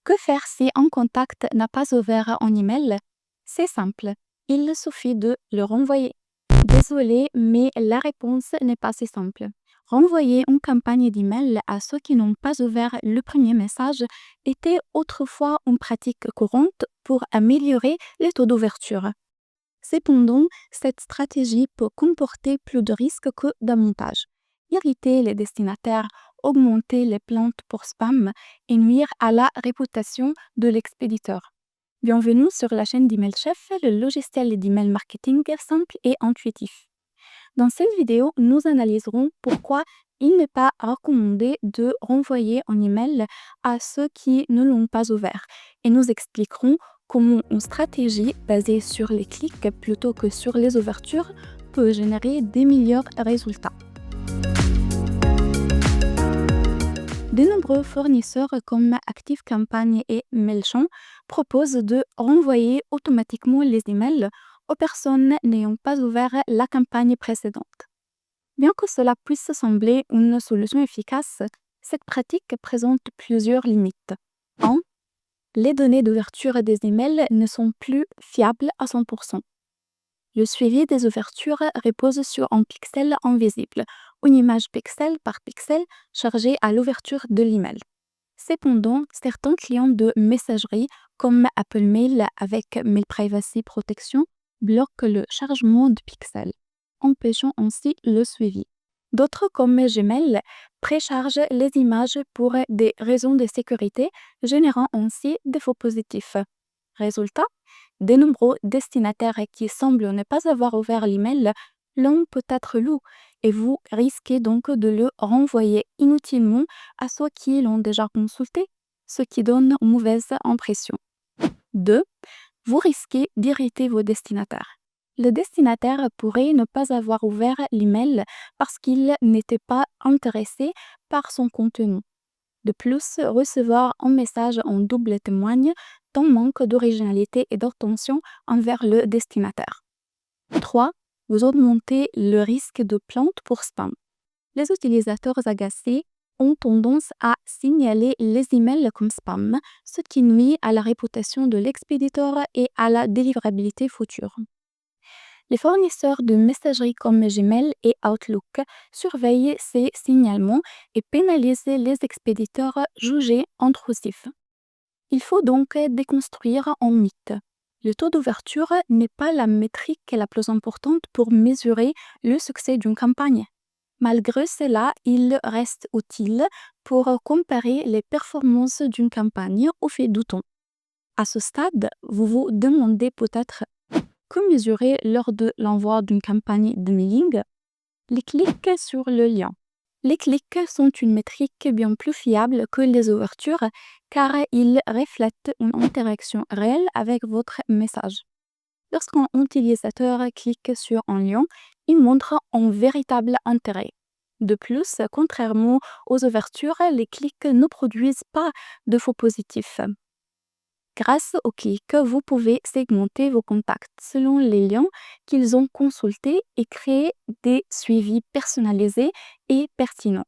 Que faire si un contact n'a pas ouvert un email? C'est simple, il suffit de le renvoyer. Désolé, mais la réponse n'est pas si simple. Renvoyer une campagne d'email à ceux qui n'ont pas ouvert le premier message était autrefois une pratique courante pour améliorer les taux d'ouverture. Cependant, cette stratégie peut comporter plus de risques que d'avantages. Irriter les destinataires, augmenter les plaintes pour spam et nuire à la réputation de l'expéditeur. Bienvenue sur la chaîne d'EmailChef, le logiciel d'email marketing simple et intuitif. Dans cette vidéo, nous analyserons pourquoi il n'est pas recommandé de renvoyer un email à ceux qui ne l'ont pas ouvert et nous expliquerons comment une stratégie basée sur les clics plutôt que sur les ouvertures peut générer des meilleurs résultats. De nombreux fournisseurs comme ActiveCampagne et Mailchimp proposent de renvoyer automatiquement les emails aux personnes n'ayant pas ouvert la campagne précédente. Bien que cela puisse sembler une solution efficace, cette pratique présente plusieurs limites. 1. Les données d'ouverture des emails ne sont plus fiables à 100%. Le suivi des ouvertures repose sur un pixel invisible, une image pixel par pixel chargée à l'ouverture de l'email. Cependant, certains clients de messagerie, comme Apple Mail avec Mail Privacy Protection, bloquent le chargement de pixels, empêchant ainsi le suivi. D'autres, comme Gmail, préchargent les images pour des raisons de sécurité, générant ainsi des faux positifs. Résultat, de nombreux destinataires qui semblent ne pas avoir ouvert l'email l'ont peut-être lu et vous risquez donc de le renvoyer inutilement à ceux qui l'ont déjà consulté, ce qui donne une mauvaise impression. 2. Vous risquez d'irriter vos destinataires. Le destinataire pourrait ne pas avoir ouvert l'email parce qu'il n'était pas intéressé par son contenu. De plus, recevoir un message en double témoigne d'un manque d'originalité et d'attention envers le destinataire. 3. Vous augmentez le risque de plainte pour spam. Les utilisateurs agacés ont tendance à signaler les emails comme spam, ce qui nuit à la réputation de l'expéditeur et à la délivrabilité future. Les fournisseurs de messagerie comme Gmail et Outlook surveillent ces signalements et pénalisent les expéditeurs jugés intrusifs. Il faut donc déconstruire un mythe. Le taux d'ouverture n'est pas la métrique la plus importante pour mesurer le succès d'une campagne. Malgré cela, il reste utile pour comparer les performances d'une campagne au fil du temps. À ce stade, vous vous demandez peut-être que mesurer lors de l'envoi d'une campagne de mailing. Les clics sur le lien. Les clics sont une métrique bien plus fiable que les ouvertures car ils reflètent une interaction réelle avec votre message. Lorsqu'un utilisateur clique sur un lien, il montre un véritable intérêt. De plus, contrairement aux ouvertures, les clics ne produisent pas de faux positifs. Grâce aux clics, vous pouvez segmenter vos contacts selon les liens qu'ils ont consultés et créer des suivis personnalisés et pertinents.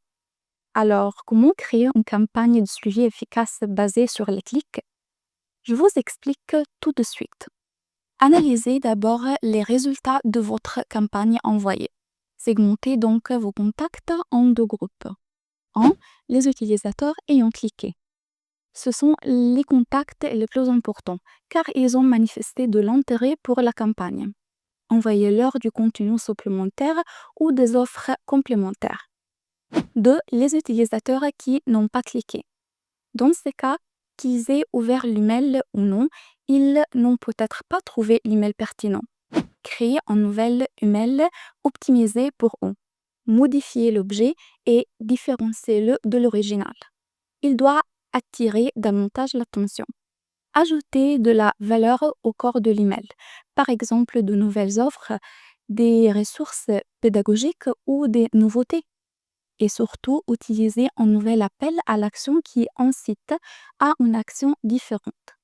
Alors, comment créer une campagne de suivi efficace basée sur les clics? Je vous explique tout de suite. Analysez d'abord les résultats de votre campagne envoyée. Segmentez donc vos contacts en deux groupes. 1. Les utilisateurs ayant cliqué. Ce sont les contacts les plus importants car ils ont manifesté de l'intérêt pour la campagne. Envoyez-leur du contenu supplémentaire ou des offres complémentaires. 2. Les utilisateurs qui n'ont pas cliqué. Dans ce cas, qu'ils aient ouvert l'email ou non, ils n'ont peut-être pas trouvé l'email pertinent. Créez un nouvel email optimisé pour eux. Modifiez l'objet et différenciez-le de l'original. Il doit attirer davantage l'attention. Ajoutez de la valeur au corps de l'email, par exemple de nouvelles offres, des ressources pédagogiques ou des nouveautés. Et surtout, utilisez un nouvel appel à l'action qui incite à une action différente.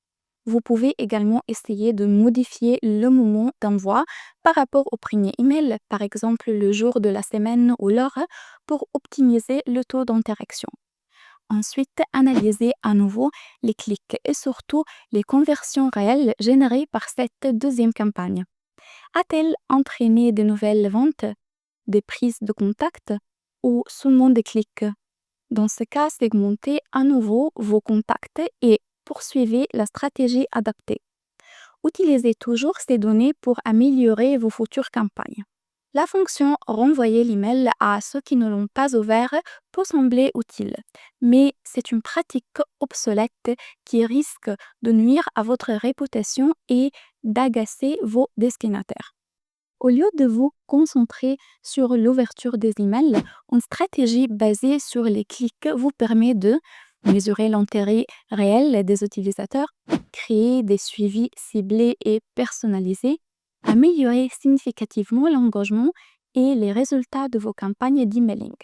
Vous pouvez également essayer de modifier le moment d'envoi par rapport au premier email, par exemple le jour de la semaine ou l'heure, pour optimiser le taux d'interaction. Ensuite, analysez à nouveau les clics et surtout les conversions réelles générées par cette deuxième campagne. A-t-elle entraîné de nouvelles ventes, des prises de contact ou seulement des clics? Dans ce cas, segmentez à nouveau vos contacts et poursuivez la stratégie adaptée. Utilisez toujours ces données pour améliorer vos futures campagnes. La fonction renvoyer l'email à ceux qui ne l'ont pas ouvert peut sembler utile, mais c'est une pratique obsolète qui risque de nuire à votre réputation et d'agacer vos destinataires. Au lieu de vous concentrer sur l'ouverture des emails, une stratégie basée sur les clics vous permet de mesurer l'intérêt réel des utilisateurs, créer des suivis ciblés et personnalisés, améliorer significativement l'engagement et les résultats de vos campagnes d'emailing.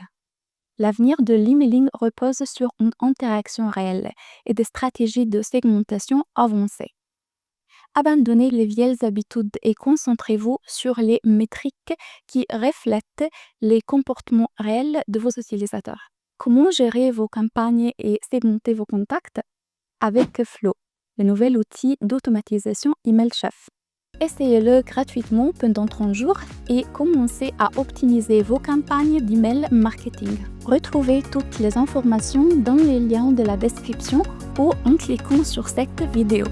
L'avenir de l'emailing repose sur une interaction réelle et des stratégies de segmentation avancées. Abandonnez les vieilles habitudes et concentrez-vous sur les métriques qui reflètent les comportements réels de vos utilisateurs. Comment gérer vos campagnes et segmenter vos contacts? Avec Flow, le nouvel outil d'automatisation EmailChef. Essayez-le gratuitement pendant 30 jours et commencez à optimiser vos campagnes d'email marketing. Retrouvez toutes les informations dans les liens de la description ou en cliquant sur cette vidéo.